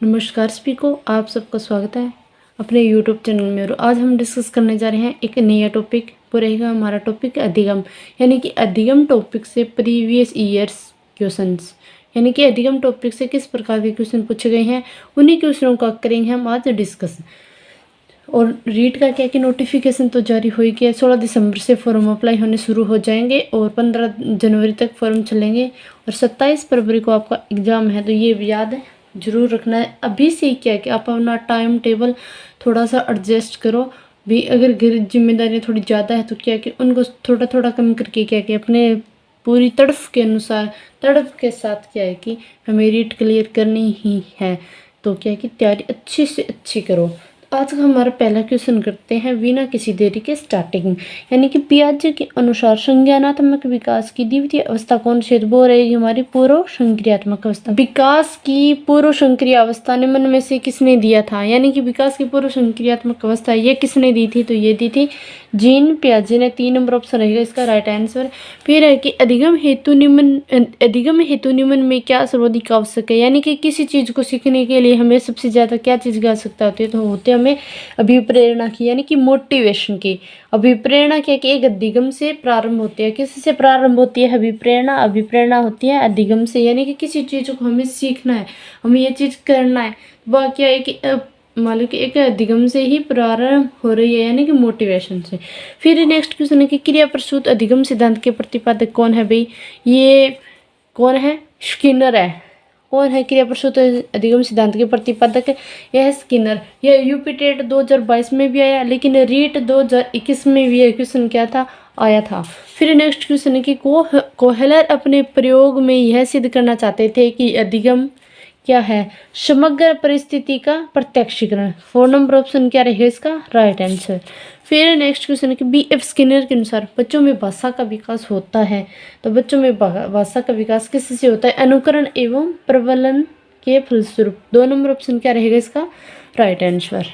नमस्कार सभी को, आप सबका स्वागत है अपने YouTube चैनल में। और आज हम डिस्कस करने जा रहे हैं एक नया टॉपिक। वो रहेगा हमारा टॉपिक अधिगम, यानी कि अधिगम टॉपिक से प्रीवियस ईयर्स क्वेश्चंस, यानी कि अधिगम टॉपिक से किस प्रकार के क्वेश्चन पूछे गए हैं उन्हीं क्वेश्चनों का करेंगे हम आज डिस्कस। और रीट का क्या कि नोटिफिकेशन तो जारी हो गया है। 16 दिसंबर से फॉर्म अप्लाई होने शुरू हो जाएंगे और 15 जनवरी तक फॉर्म चलेंगे और 27 फरवरी को आपका एग्ज़ाम है। तो ये याद जरूर रखना है अभी से क्या है कि आप अपना टाइम टेबल थोड़ा सा एडजस्ट करो भी। अगर घर जिम्मेदारियाँ थोड़ी ज़्यादा है तो क्या कि उनको थोड़ा थोड़ा कम करके क्या कि अपने पूरी तड़फ के अनुसार तड़फ के साथ क्या है कि हमें रीट क्लियर करनी ही है। तो क्या है कि तैयारी अच्छी से अच्छी करो। आज का हमारा पहला क्वेश्चन करते हैं बिना किसी देरी के स्टार्टिंग, यानी कि पियाजे के अनुसार संज्ञानात्मक विकास की द्वितीय अवस्था कौन सी है? वो रहेगी हमारी पूर्व संक्रियात्मक अवस्था। विकास की पूर्व संक्रिय अवस्था निम्न में से किसने दिया था? यानी कि विकास की पूर्व संक्रियात्मक अवस्था ये किसने दी थी? तो ये दी थी जीन पियाजे ने। 3 नंबर ऑप्शन रहेगा इसका राइट आंसर। फिर है कि अधिगम हेतु निम्न में क्या सर्वाधिक आवश्यक है? यानी कि किसी चीज़ को सीखने के लिए हमें सबसे ज़्यादा क्या चीज़ की आवश्यकता होती है? तो होते हमें अभिप्रेरणा की, यानी कि मोटिवेशन की। अभिप्रेरणा क्या कि एक अधिगम से प्रारंभ होती है। किससे प्रारंभ होती है? अभिप्रेरणा। अभिप्रेरणा होती है अधिगम से, यानी कि किसी चीज़ को हमें सीखना है, हमें ये चीज़ करना है। वह क्या है कि मान लो कि एक अधिगम से ही प्रारंभ हो रही है, यानी कि मोटिवेशन से। फिर नेक्स्ट क्वेश्चन है कि क्रिया प्रसूत अधिगम सिद्धांत के प्रतिपादक कौन है भाई? ये कौन है? स्किनर है। कौन है क्रिया प्रसूत अधिगम सिद्धांत के प्रतिपादक? यह है स्किनर। यह यूपीटेट 2022 में भी आया, लेकिन रीट 2021 में भी यह क्वेश्चन क्या था? आया था। फिर नेक्स्ट क्वेश्चन है कि कोहलर अपने प्रयोग में यह सिद्ध करना चाहते थे कि अधिगम क्या है? समग्र परिस्थिति का प्रत्यक्षीकरण। 4 नंबर ऑप्शन क्या रहेगा इसका राइट आंसर। फिर नेक्स्ट क्वेश्चन है कि B.F. स्किनर के अनुसार बच्चों में भाषा का विकास होता है। तो बच्चों में भाषा का विकास किससे होता है? अनुकरण एवं प्रबलन के फलस्वरूप। 2 नंबर ऑप्शन क्या रहेगा इसका राइट आंसर।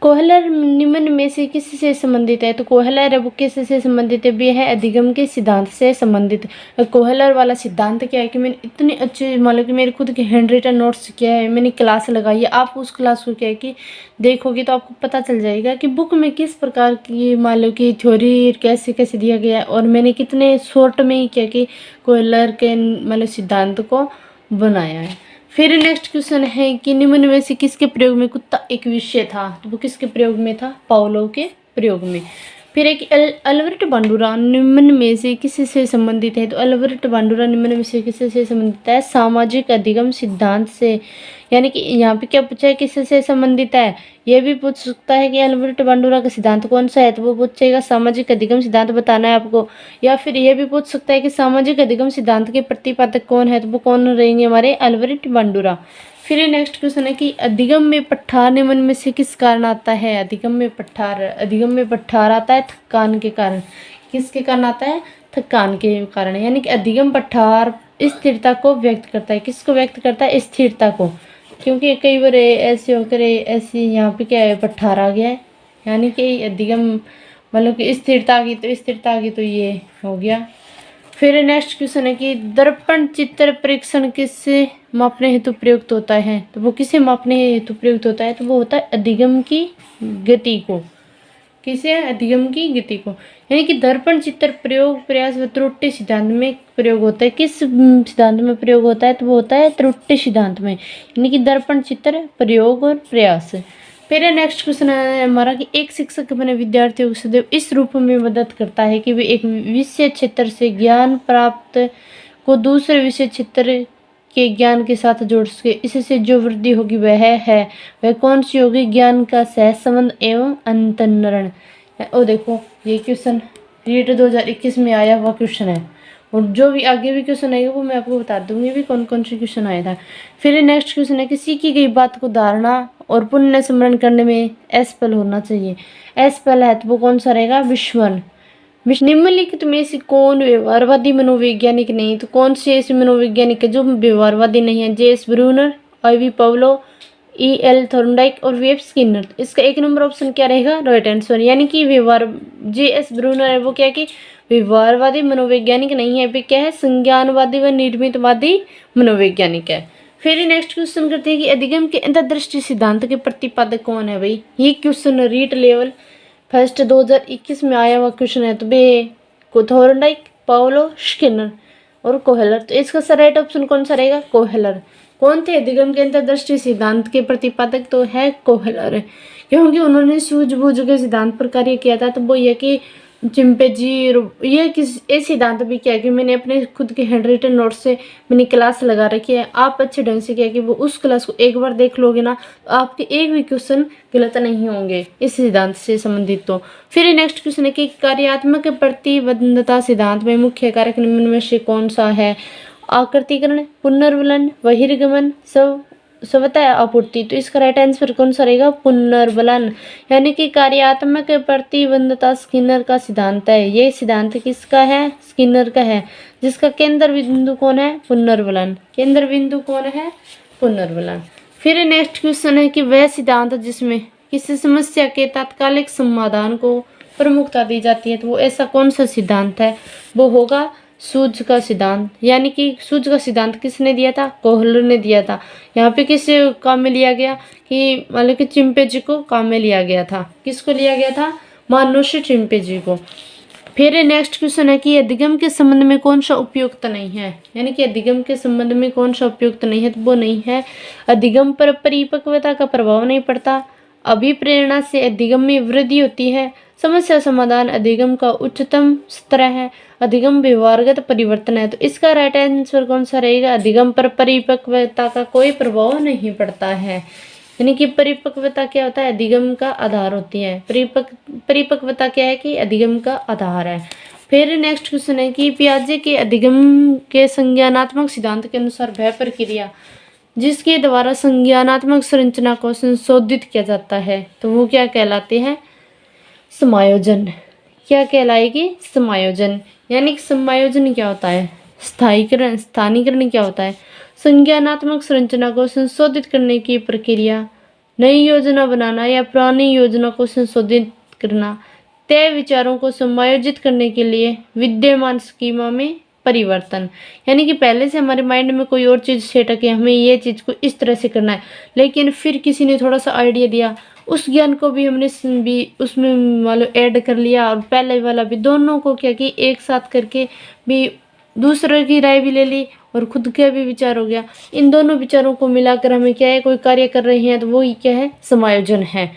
कोहलर निम्न में से किससे संबंधित है? तो कोहलर है वो किससे संबंधित है? वे है अधिगम के सिद्धांत से संबंधित। कोहलर वाला सिद्धांत क्या है कि मैंने इतने अच्छे मान लो कि मेरे खुद के हैंड रिटन नोट्स क्या है, मैंने क्लास लगाई है। आप उस क्लास को क्या है कि देखोगे तो आपको पता चल जाएगा कि बुक में किस प्रकार की मान लो कि थ्योरी कैसे कैसे दिया गया है और मैंने कितने शॉर्ट में ही क्या कि कोहलर के मान लो सिद्धांत को बनाया है। फिर नेक्स्ट क्वेश्चन है कि निम्न में से किसके प्रयोग में कुत्ता एक विषय था? तो वो किसके प्रयोग में था? पावलोव के प्रयोग में। फिर एक अल्बर्ट बांडुरा निम्न में से किससे संबंधित है? तो अल्बर्ट बांडुरा निम्न में से किससे संबंधित है? सामाजिक अधिगम सिद्धांत से। यानी कि यहाँ पे क्या पूछा है किससे संबंधित है? ये भी पूछ सकता है कि अल्बर्ट बांडुरा का सिद्धांत कौन सा है, तो वो पूछेगा सामाजिक अधिगम सिद्धांत बताना है आपको। या फिर ये भी पूछ सकता है कि सामाजिक अधिगम सिद्धांत के प्रतिपादक कौन है, तो वो कौन रहेंगे? हमारे अल्बर्ट बांडुरा। फिर नेक्स्ट क्वेश्चन है कि अधिगम में पठार निम्न में से किस कारण आता है? अधिगम में पठार आता है थकान के कारण। किसके कारण आता है? थकान के कारण। यानी कि अधिगम पठार स्थिरता को व्यक्त करता है। किसको व्यक्त करता है? स्थिरता को। क्योंकि कई बार ऐसे होकर ऐसे यहाँ पे क्या है पठार आ गया है, यानी कि अधिगम मतलब कि स्थिरता आ गई तो ये हो गया। फिर नेक्स्ट क्वेश्चन है कि दर्पण चित्र परीक्षण किससे मापने हेतु प्रयुक्त होता है? तो वो किसे मापने हेतु प्रयुक्त होता है? तो वो होता है अधिगम की गति को। किसे? अधिगम की गति को। यानी कि दर्पण चित्र प्रयोग प्रयास व त्रुटि सिद्धांत में प्रयोग होता है। किस सिद्धांत में प्रयोग होता है? तो वो होता है त्रुटि सिद्धांत में। यानी कि दर्पण चित्र प्रयोग और प्रयास। फिर नेक्स्ट क्वेश्चन है हमारा कि एक शिक्षक अपने विद्यार्थियों को सदैव इस रूप में मदद करता है कि वे एक विषय क्षेत्र से ज्ञान प्राप्त को दूसरे विषय क्षेत्र के ज्ञान के साथ जोड़ सके। इससे जो वृद्धि होगी वह कौन सी होगी? ज्ञान का सहज संबंध एवं अंतर्निर्णय। और देखो ये क्वेश्चन रीट 2021 में आया हुआ क्वेश्चन है और जो भी आगे भी क्वेश्चन आएगा वो मैं आपको बता दूंगी भी कौन कौन से क्वेश्चन आया था। फिर नेक्स्ट क्वेश्चन है कि सीखी गई बात को धारणा और पुनः स्मरण करने में एसपल होना चाहिए। एसपल है तो वो कौन सा रहेगा? विश्वन। निम्नलिखित में से कौन व्यवहारवादी मनोवैज्ञानिक नहीं? तो कौन से ऐसे मनोवैज्ञानिक है जो व्यवहारवादी नहीं है? J.S. Bruner, I.V. Pavlov, E.L. Thorndike और वेब स्किनर। इसका 1 नंबर ऑप्शन क्या रहेगा? Right answer. यानी कि J.S. ब्रूनर है वो क्या कि व्यवहारवादी मनोवैज्ञानिक नहीं है, वे क्या है? संज्ञानवादी व निर्मितवादी मनोवैज्ञानिक है। फिर नेक्स्ट क्वेश्चन करते हैं कि अधिगम के अंतर्दृष्टि सिद्धांत के प्रतिपादक कौन है भाई। ये क्वेश्चन रीट लेवल फर्स्ट 2021 में आया हुआ क्वेश्चन है। तो बे को थॉर्नडाइक, पाउलो, स्किनर और कोहेलर। तो इसका सर राइट ऑप्शन कौन सा रहेगा? कोहेलर। कौन थे अधिगम के अंतर्दृष्टि सिद्धांत के प्रतिपादक? तो है कोहेलर, क्योंकि उन्होंने सूझबूझ के सिद्धांत पर कार्य किया था। तो वो ये कि चिंपैंजी, ये किस ये सिद्धांत भी क्या है कि मैंने अपने खुद के हैंड रिटन नोट से मैंने क्लास लगा रखी है। आप अच्छे ढंग से क्या कि वो उस क्लास को एक बार देख लोगे ना, तो आपके एक भी क्वेश्चन गलत नहीं होंगे इस सिद्धांत से संबंधित। तो फिर नेक्स्ट क्वेश्चन है कि कार्यात्मक प्रतिबद्धता सिद्धांत में मुख्य कारक निम्न में से कौन सा है? आकृतिकरण, पुनर्वलन, बहिर्गमन, स्वतः आपूर्ति। तो इसका राइट आंसर कौन सा रहेगा? पुनर्वलन। यानी कि कार्यात्मक प्रतिबद्धता स्किनर का सिद्धांत है। ये सिद्धांत किसका है? स्किनर का है, जिसका केंद्र बिंदु कौन है? पुनर्वलन। केंद्र बिंदु कौन है? पुनर्वलन। फिर नेक्स्ट क्वेश्चन है कि वह सिद्धांत जिसमें किसी समस्या के तात्कालिक समाधान को प्रमुखता दी जाती है, तो वो ऐसा कौन सा सिद्धांत है? वो होगा सूझ का सिद्धांत। यानी कि सूझ का सिद्धांत किसने दिया था? कोहलर ने दिया था। यहाँ पे किस काम में लिया गया कि मतलब कि चिंपैंजी को काम में लिया गया था। किसको लिया गया था? मनुष्य चिंपैंजी को। फिर नेक्स्ट क्वेश्चन है कि अधिगम के संबंध में कौन सा उपयुक्त नहीं है? यानी कि अधिगम के संबंध में कौन सा उपयुक्त नहीं है? तो वो नहीं है, अधिगम पर परिपक्वता का प्रभाव नहीं पड़ता, अभिप्रेरणा से अधिगम में वृद्धि होती है, समस्या समाधान अधिगम का उच्चतम स्तर है, अधिगम व्यवहारगत परिवर्तन है। तो इसका राइट आंसर कौन सा रहेगा? अधिगम पर परिपक्वता का कोई प्रभाव नहीं पड़ता है। यानी कि परिपक्वता क्या होता है? अधिगम का आधार होती है। परिपक्वता क्या है? कि अधिगम का आधार है। फिर नेक्स्ट क्वेश्चन है कि पियाजे के अधिगम के संज्ञानात्मक सिद्धांत के अनुसार वह प्रक्रिया जिसके द्वारा संज्ञानात्मक संरचना को संशोधित किया जाता है, तो वो क्या कहलाते हैं? समायोजन। क्या कहलाएगी? समायोजन। यानी कि समायोजन क्या होता है? स्थायीकरण। स्थानीकरण क्या होता है? संज्ञानात्मक संरचना को संशोधित करने की प्रक्रिया, नई योजना बनाना या पुरानी योजना को संशोधित करना, तय विचारों को समायोजित करने के लिए विद्यमान स्कीमा में परिवर्तन। यानी कि पहले से हमारे माइंड में कोई और चीज़ सेट है कि हमें ये चीज़ को इस तरह से करना है, लेकिन फिर किसी ने थोड़ा सा आइडिया दिया, उस ज्ञान को भी हमने भी उसमें मतलब ऐड कर लिया, और पहले वाला भी, दोनों को क्या कि एक साथ करके भी दूसरे की राय भी ले ली और खुद का भी विचार हो गया। इन दोनों विचारों को मिलाकर हमें क्या है, कोई कार्य कर रहे हैं, तो वो ही क्या है? समायोजन है।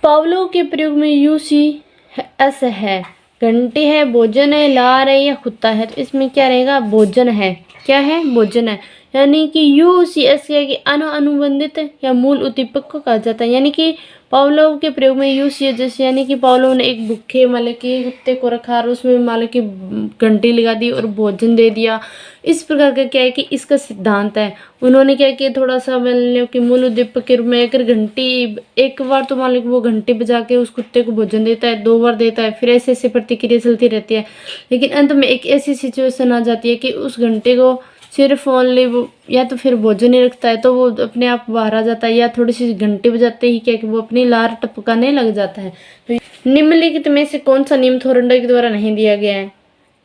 पावलोव के प्रयोग में UCS है, घंटी है, भोजन है, लार है या कुत्ता है। तो इसमें क्या रहेगा? भोजन है। क्या है? भोजन है। यानी कि UCS क्या है कि अनुबंधित या मूल उद्दीपक को कहा जाता है। यानी कि पावलोव के प्रयोग में UCS जैसे, यानी कि पावलोव ने एक भूखे मतलब कि कुत्ते को रखा और उसमें मतलब कि घंटी लगा दी और भोजन दे दिया। इस प्रकार का क्या है कि इसका सिद्धांत है। उन्होंने क्या किया, थोड़ा सा मान लो कि मूल उद्दीपक के रूप में अगर घंटी एक बार तो मान लो कि वो घंटी बजा के उस कुत्ते को भोजन देता है, 2 बार देता है, फिर ऐसे ऐसे प्रतिक्रिया चलती रहती है। लेकिन अंत में एक ऐसी सिचुएशन आ जाती है कि उस घंटे को सिर्फ ओनली वो या तो फिर भोजन ही रखता है, तो वो अपने आप बाहर आ जाता है, या थोड़ी सी घंटी बजाते ही क्या कि वो अपनी लार टपकाने लग जाता है। तो निम्नलिखित में से कौन सा नियम थॉर्नडाइक द्वारा नहीं दिया गया है?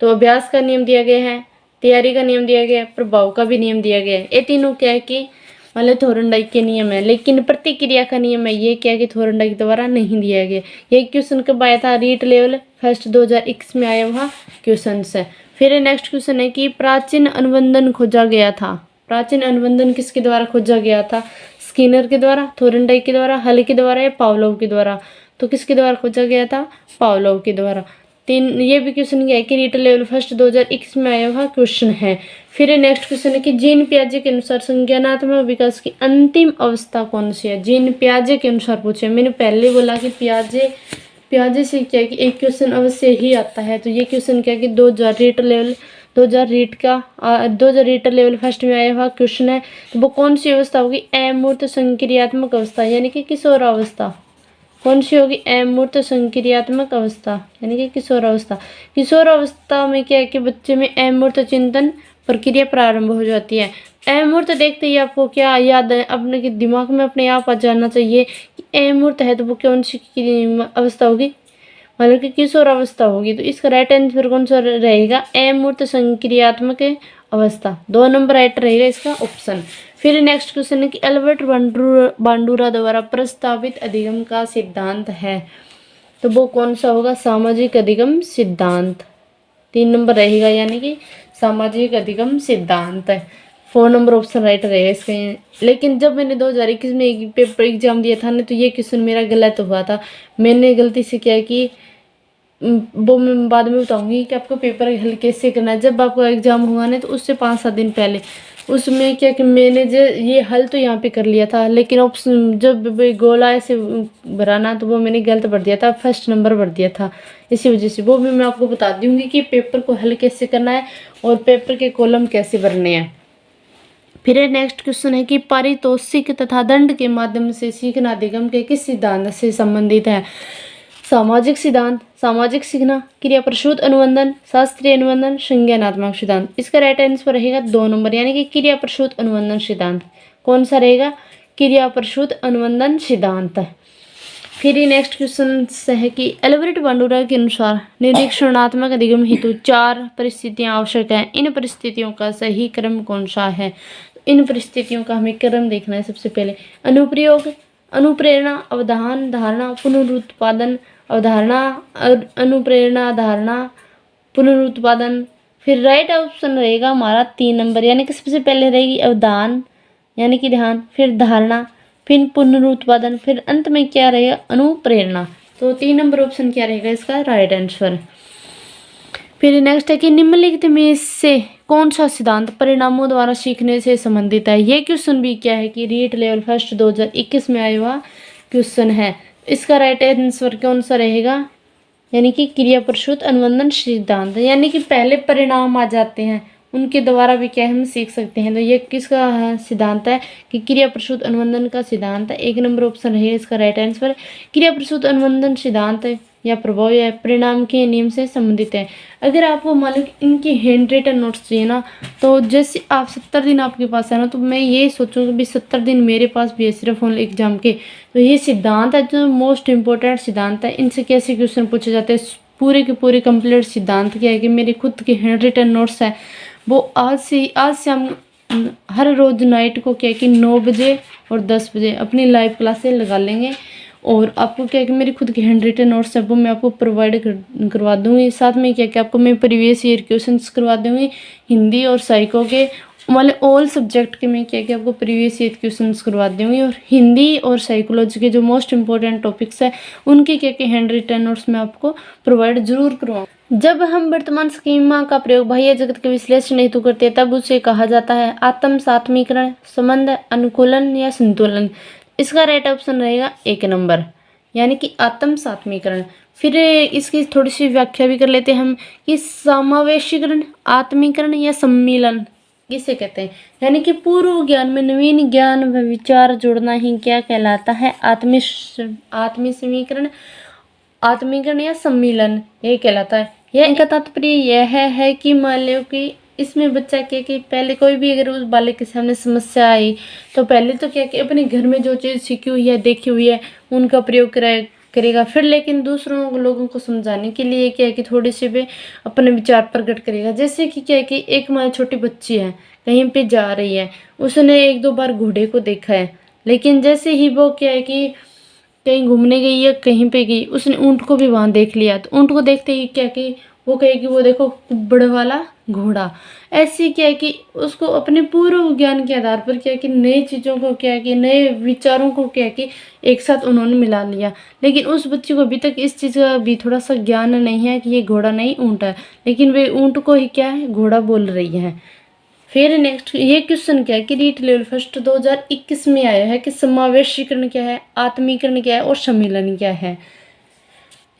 तो अभ्यास का नियम दिया गया है, तैयारी का नियम दिया गया है, प्रभाव का भी नियम दिया गया है। ये तीनों क्या है कि मतलब थॉर्नडाइक के नियम है, लेकिन प्रतिक्रिया का नियम है ये क्या कि थॉर्नडाइक द्वारा नहीं दिया गया। ये क्वेश्चन कब आया था? रीट लेवल फर्स्ट 2021 में आया हुआ क्वेश्चन है। फिर नेक्स्ट क्वेश्चन है कि प्राचीन अनुबंधन खोजा गया था। प्राचीन अनुबंधन किसके द्वारा खोजा गया था? स्किनर के द्वारा, थॉर्नडाइक के द्वारा, हल के द्वारा या पावलोव के द्वारा? तो किसके द्वारा खोजा गया था? पावलोव के द्वारा। ये भी क्वेश्चन क्या है कि रीट लेवल फर्स्ट 2021 में आया हुआ क्वेश्चन है। फिर नेक्स्ट क्वेश्चन है कि जीन पियाजे के अनुसार संज्ञानात्मक विकास की अंतिम अवस्था कौन सी है? जीन पियाजे के अनुसार पूछे। मैंने पहले बोला कि पियाजे से क्या है कि एक क्वेश्चन अवश्य ही आता है। तो ये क्वेश्चन क्या है कि 2000 रीट लेवल फर्स्ट में आया हुआ क्वेश्चन है। तो वो कौन सी अवस्था होगी? अमूर्त संक्रियात्मक अवस्था, यानी कि किशोरावस्था। कौन सी होगी? अमूर्त संक्रियात्मक अवस्था, यानी कि किशोरावस्था। किशोरावस्था में क्या है कि बच्चे में अमूर्त चिंतन प्रक्रिया प्रारंभ हो जाती है। अमूर्त देखते ही आपको क्या याद है? अपने के दिमाग में अपने आप आ जाना चाहिए कि अमूर्त है, तो वो कौन सी अवस्था होगी? मतलब कि किशोरावस्था होगी। तो इसका राइट आंसर कौन सा रहेगा? अमूर्त संक्रियात्मक अवस्था। 2 नंबर राइट रहेगा इसका ऑप्शन। फिर नेक्स्ट क्वेश्चन है कि एल्बर्ट बांडुरा द्वारा प्रस्तावित अधिगम का सिद्धांत है, तो वो कौन सा होगा? सामाजिक अधिगम सिद्धांत। 3 नंबर रहेगा, यानी कि सामाजिक अधिगम सिद्धांत है। 4 नंबर ऑप्शन राइट रहेगा इसका। लेकिन जब मैंने 2021 में एक पेपर एग्जाम दिया था ना, तो ये क्वेश्चन मेरा गलत हुआ था। मैंने गलती से क्या कि वो मैं बाद में बताऊंगी कि आपको पेपर हल कैसे करना है। जब आपका एग्जाम हुआ ना, तो उससे 5-7 दिन पहले उसमें क्या कि मैंने जो ये हल तो यहाँ पे कर लिया था, लेकिन ऑप्शन जब गोला ऐसे भरा ना, तो वो मैंने गलत भर दिया था, फर्स्ट नंबर भर दिया था। इसी वजह से वो भी मैं आपको बता दूंगी कि पेपर को हल कैसे करना है और पेपर के कॉलम कैसे भरने हैं। फिर नेक्स्ट क्वेश्चन है कि पारितोषिक तथा दंड के माध्यम से सीखना अधिगम के किस सिद्धांत से संबंधित है? सामाजिक सिद्धांत, सामाजिक सीखना, क्रिया प्रसूत अनुबंधन, शास्त्रीय अनुबंधन, संज्ञानात्मक सिद्धांत। इसका राइट आंसर रहेगा 2 नंबर, यानी कि क्रिया प्रसूत अनुबंधन सिद्धांत। कौन सा रहेगा? क्रिया प्रसूत अनुबंधन सिद्धांत। फिर ये नेक्स्ट क्वेश्चन है कि एल्बर्ट बांडुरा के अनुसार निरीक्षणात्मक अधिगम हेतु 4 परिस्थितियां आवश्यक हैं। इन परिस्थितियों का सही क्रम कौन सा है? इन परिस्थितियों का हमें क्रम देखना है। सबसे पहले अनुप्रयोग, अनुप्रेरणा, अवधान, धारणा, पुनरुत्पादन, अवधारणा, अनुप्रेरणा, धारणा, पुनरुत्पादन। फिर राइट ऑप्शन रहेगा हमारा 3 नंबर, यानी कि सबसे पहले रहेगी अवधान यानी कि ध्यान, फिर धारणा, फिर पुनरुत्पादन, फिर अंत में क्या रहेगा? अनुप्रेरणा। तो 3 नंबर ऑप्शन क्या रहेगा इसका राइट आंसर। फिर नेक्स्ट है कि निम्नलिखित में से कौन सा सिद्धांत परिणामों द्वारा सीखने से संबंधित है? ये क्वेश्चन भी क्या है कि रीट लेवल फर्स्ट 2021 में आया हुआ क्वेश्चन है। इसका राइट आंसर कौन सा रहेगा? यानी कि क्रिया प्रसूत अनुबंधन सिद्धांत, यानी कि पहले परिणाम आ जाते हैं, उनके द्वारा भी क्या हम सीख सकते हैं। तो ये किसका सिद्धांत है? कि क्रिया प्रसूत अनुबंधन का सिद्धांत है। 1 नंबर ऑप्शन है इसका राइट आंसर। क्रिया प्रसूत अनुबंधन सिद्धांत या प्रभाव या परिणाम के नियम से संबंधित है। अगर आपको मान लो इनकी हैंड रिटन नोट्स चाहिए ना, तो जैसे आप 70 दिन आपके पास है ना, तो मैं ये सोचूंगी भी 70 दिन मेरे पास भी है सिर्फ ओनली एग्जाम के। तो ये सिद्धांत है जो मोस्ट इम्पोर्टेंट सिद्धांत है। इनसे कैसे क्वेश्चन पूछे जाते हैं, पूरे के पूरे कंप्लीट सिद्धांत क्या है कि मेरे खुद के हैंड रिटन नोट्स है, वो आज से हम हर रोज नाइट को क्या है कि 9 बजे और 10 बजे अपनी लाइव क्लासें लगा लेंगे। और आपको क्या है कि मेरी खुद की हैंड रिटन नोट्स है वो मैं आपको प्रोवाइड करवा दूंगी। साथ में क्या कि आपको मैं प्रीवियस ईयर क्वेश्चंस करवा दूंगी, हिंदी और साइको के वाले ऑल सब्जेक्ट के मैं क्या कि आपको प्रीवियस ईयर क्वेश्चंस करवा दूंगी। और हिंदी और साइकोलॉजी के जो मोस्ट इंपॉर्टेंट टॉपिक्स है उनके क्या कि हैंड रिटन नोट्स मैं आपको प्रोवाइड जरूर करवाऊँ। जब हम वर्तमान स्कीमा का प्रयोग बाह्य जगत के विश्लेषण हेतु करते हैं, तब उसे कहा जाता है आत्म सात्मीकरण, संबंध, अनुकूलन या संतुलन। इसका राइट ऑप्शन रहेगा 1 नंबर, यानी कि आत्म सात्मीकरण। फिर इसकी थोड़ी सी व्याख्या भी कर लेते हैं हम कि समावेशीकरण, आत्मीकरण या सम्मिलन किसे कहते हैं। यानी कि पूर्व ज्ञान में नवीन ज्ञान व विचार जोड़ना ही क्या कहलाता है? आत्मीकरण, आत्मीकरण या सम्मिलन ये कहलाता है। यह इनका तात्पर्य यह है कि मान लो कि इसमें बच्चा क्या कि पहले कोई भी अगर उस बालक के सामने समस्या आई, तो पहले तो क्या कि अपने घर में जो चीज़ सीखी हुई है, देखी हुई है, उनका प्रयोग करेगा। फिर लेकिन दूसरों लोगों को समझाने के लिए क्या है कि थोड़ी सी भी अपने विचार प्रकट करेगा। जैसे कि क्या है कि एक माँ छोटी बच्ची है, कहीं पे जा रही है, उसने 1-2 बार घोड़े को देखा है, लेकिन जैसे ही वो क्या है कि कहीं घूमने गई या कहीं पे गई, उसने ऊँट को भी वहाँ देख लिया। तो ऊँट को देखते ही क्या कि वो कहेगी वो देखो कुब्बड़ वाला घोड़ा। ऐसे क्या है कि उसको अपने पूर्व ज्ञान के आधार पर क्या है कि नई चीज़ों को क्या है कि नए विचारों को क्या है कि एक साथ उन्होंने मिला लिया। लेकिन उस बच्ची को अभी तक इस चीज़ का भी थोड़ा सा ज्ञान नहीं है कि ये घोड़ा नहीं ऊँट है, लेकिन वे ऊँट को ही क्या है घोड़ा बोल रही है। फिर नेक्स्ट ये क्वेश्चन क्या है कि रीट लेवल फर्स्ट 2021 में आया है कि समावेशीकरण क्या है, आत्मीकरण क्या है और सम्मिलन क्या है।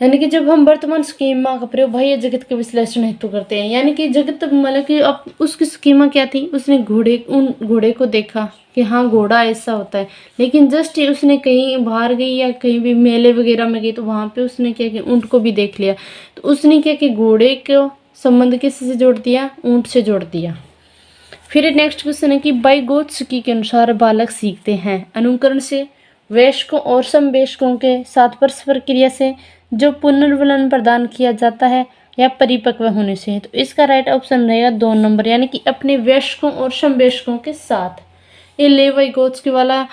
यानी कि जब हम वर्तमान स्कीमा का प्रयोग बाह्य जगत के विश्लेषण हेतु करते हैं, यानी कि जगत मतलब कि अब उसकी स्कीमा क्या थी, उसने घोड़े को देखा कि हाँ घोड़ा ऐसा होता है, लेकिन जस्ट उसने कहीं बाहर गई या कहीं भी मेले वगैरह में गई तो वहाँ पे उसने क्या कि ऊँट को भी देख लिया। तो उसने क्या कि घोड़े को संबंध किससे जोड़ दिया? ऊँट से जोड़ दिया। फिर नेक्स्ट क्वेश्चन है कि वाइगोत्स्की के अनुसार बालक सीखते हैं अनुकरण से, वयस्कों और समवयस्कों के साथ परस्पर क्रिया से, जो पुनर्वलन प्रदान किया जाता है, या परिपक्व होने से है। तो इसका राइट ऑप्शन रहेगा 2 नंबर, यानी कि अपने वयस्कों और समवयस्कों के साथ। ये लेवी-गोत्स्की वाला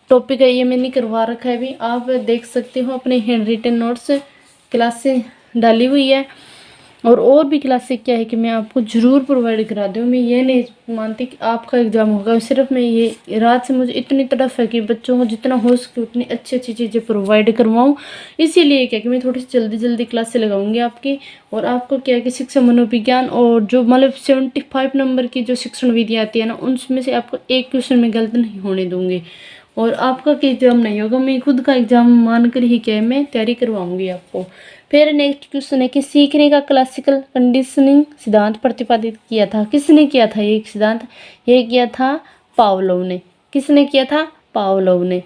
टॉपिक है, ये मैंने करवा रखा है अभी, आप देख सकते हो अपने हैंड रिटन नोट्स क्लास से डाली हुई है। और भी क्लासेस क्या है कि मैं आपको ज़रूर प्रोवाइड करा दूँ। मैं ये नहीं मानती कि आपका एग्ज़ाम होगा, सिर्फ मैं ये रात से मुझे इतनी तड़फ है कि बच्चों को जितना हो सके उतनी अच्छी अच्छी चीज़ें प्रोवाइड करवाऊँ। इसीलिए क्या कि मैं थोड़ी सी जल्दी जल्दी क्लासेस लगाऊंगी आपकी। और आपको क्या है कि शिक्षा मनोविज्ञान और जो मतलब 75 नंबर की जो शिक्षण विधि आती है ना, उनमें से आपको एक क्वेश्चन में गलत नहीं होने दूंगी। और आपका कि एग्जाम नहीं होगा, मैं खुद का एग्जाम मान कर ही क्या मैं तैयारी करवाऊंगी आपको। फिर नेक्स्ट क्वेश्चन है कि सीखने का क्लासिकल कंडीशनिंग सिद्धांत प्रतिपादित किया था, किसने किया था ये सिद्धांत? ये किया था पावलोव ने। किसने किया था? पावलोव ने।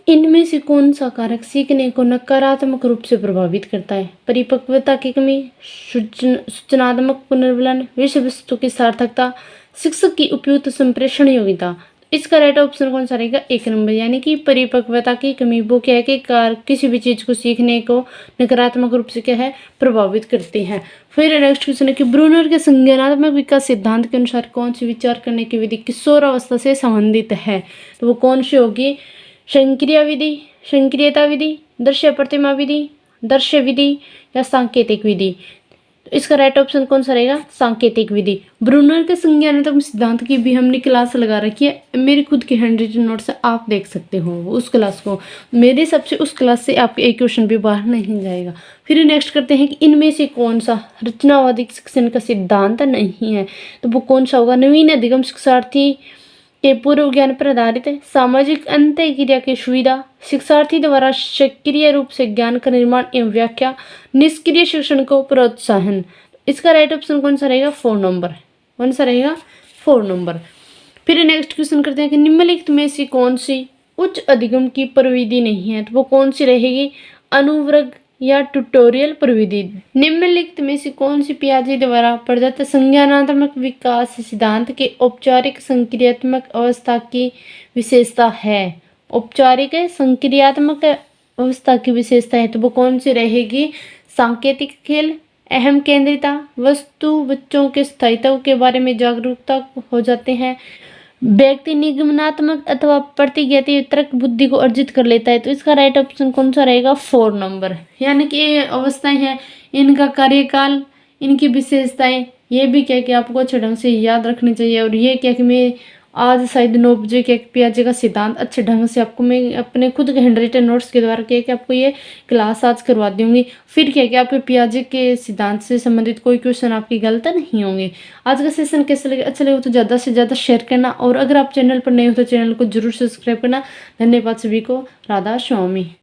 इनमें से कौन सा कारक सीखने को नकारात्मक रूप से प्रभावित करता है? परिपक्वता की कमी, सूचनात्मक पुनर्वलन, विषय वस्तु की सार्थकता, शिक्षक की उपयुक्त संप्रेषण योग्यता। इसका राइट ऑप्शन कौन सा रहेगा? 1 नंबर, यानी कि परिपक्वता की कमी। वो क्या है कि किसी भी चीज को सीखने को नकारात्मक रूप से क्या है प्रभावित करते हैं। फिर नेक्स्ट क्वेश्चन है कि ब्रूनर के संज्ञानात्मक विकास सिद्धांत के अनुसार कौन सी विचार करने की विधि किशोरावस्था से संबंधित है? तो वो कौन सी होगी? संक्रिया विधि, संक्रियता विधि, दृश्य प्रतिमा विधि, दृश्य विधि या सांकेतिक विधि। तो इसका राइट ऑप्शन कौन सा रहेगा? सांकेतिक विधि। ब्रूनर के संज्ञानात्मक सिद्धांत की भी हमने क्लास लगा रखी है, मेरी खुद की हैंड रिटन नोट से आप देख सकते हो उस क्लास को। मेरे हिसाब से उस क्लास से आपके एक क्वेश्चन भी बाहर नहीं जाएगा। फिर नेक्स्ट करते हैं कि इनमें से कौन सा रचनावादी शिक्षण का सिद्धांत नहीं है? तो वो कौन सा होगा? नवीन अधिगम शिक्षार्थी के पूर्व ज्ञान पर आधारित है, सामाजिक अंतःक्रिया की सुविधा, शिक्षार्थी द्वारा सक्रिय रूप से ज्ञान का निर्माण एवं व्याख्या, निष्क्रिय शिक्षण को प्रोत्साहन। इसका राइट ऑप्शन कौन सा रहेगा? 4 नंबर। कौन सा रहेगा? 4 नंबर। फिर नेक्स्ट क्वेश्चन करते हैं कि निम्नलिखित में से कौन सी उच्च अधिगम की प्रविधि नहीं है? तो वो कौन सी रहेगी? अनुवर्ग या ट्यूटोरियल प्रविधि। निम्नलिखित में से कौन सी पियाजे द्वारा प्रदत्त संज्ञानात्मक विकास सिद्धांत के औपचारिक संक्रियात्मक अवस्था की विशेषता है? औपचारिक संक्रियात्मक अवस्था की विशेषता है, तो वो कौन सी रहेगी? सांकेतिक खेल, अहम केंद्रिता, वस्तु बच्चों के स्थायित्व के बारे में जागरूकता हो जाते हैं, व्यक्ति निगमनात्मक अथवा प्रतिज्ञाती तर्क बुद्धि को अर्जित कर लेता है। तो इसका राइट ऑप्शन कौन सा रहेगा? 4 नंबर। यानी कि ये अवस्थाएं हैं, इनका कार्यकाल, इनकी विशेषताएं, ये भी क्या कि आपको अच्छे ढंग से याद रखनी चाहिए। और ये क्या कि मैं आज शायद 9 बजे के पियाजे का सिद्धांत अच्छे ढंग से आपको मैं अपने खुद के हैंड रिटन नोट्स के द्वारा क्या कि आपको ये क्लास आज करवा दूंगी। फिर क्या कि आपके पियाजे के सिद्धांत से संबंधित कोई क्वेश्चन आपकी गलत नहीं होंगे। आज का सेशन कैसे लगे? अच्छा लगे तो ज़्यादा से ज़्यादा शेयर करना, और अगर आप चैनल पर नए हो तो चैनल को जरूर सब्सक्राइब करना। धन्यवाद सभी को। राधा स्वामी।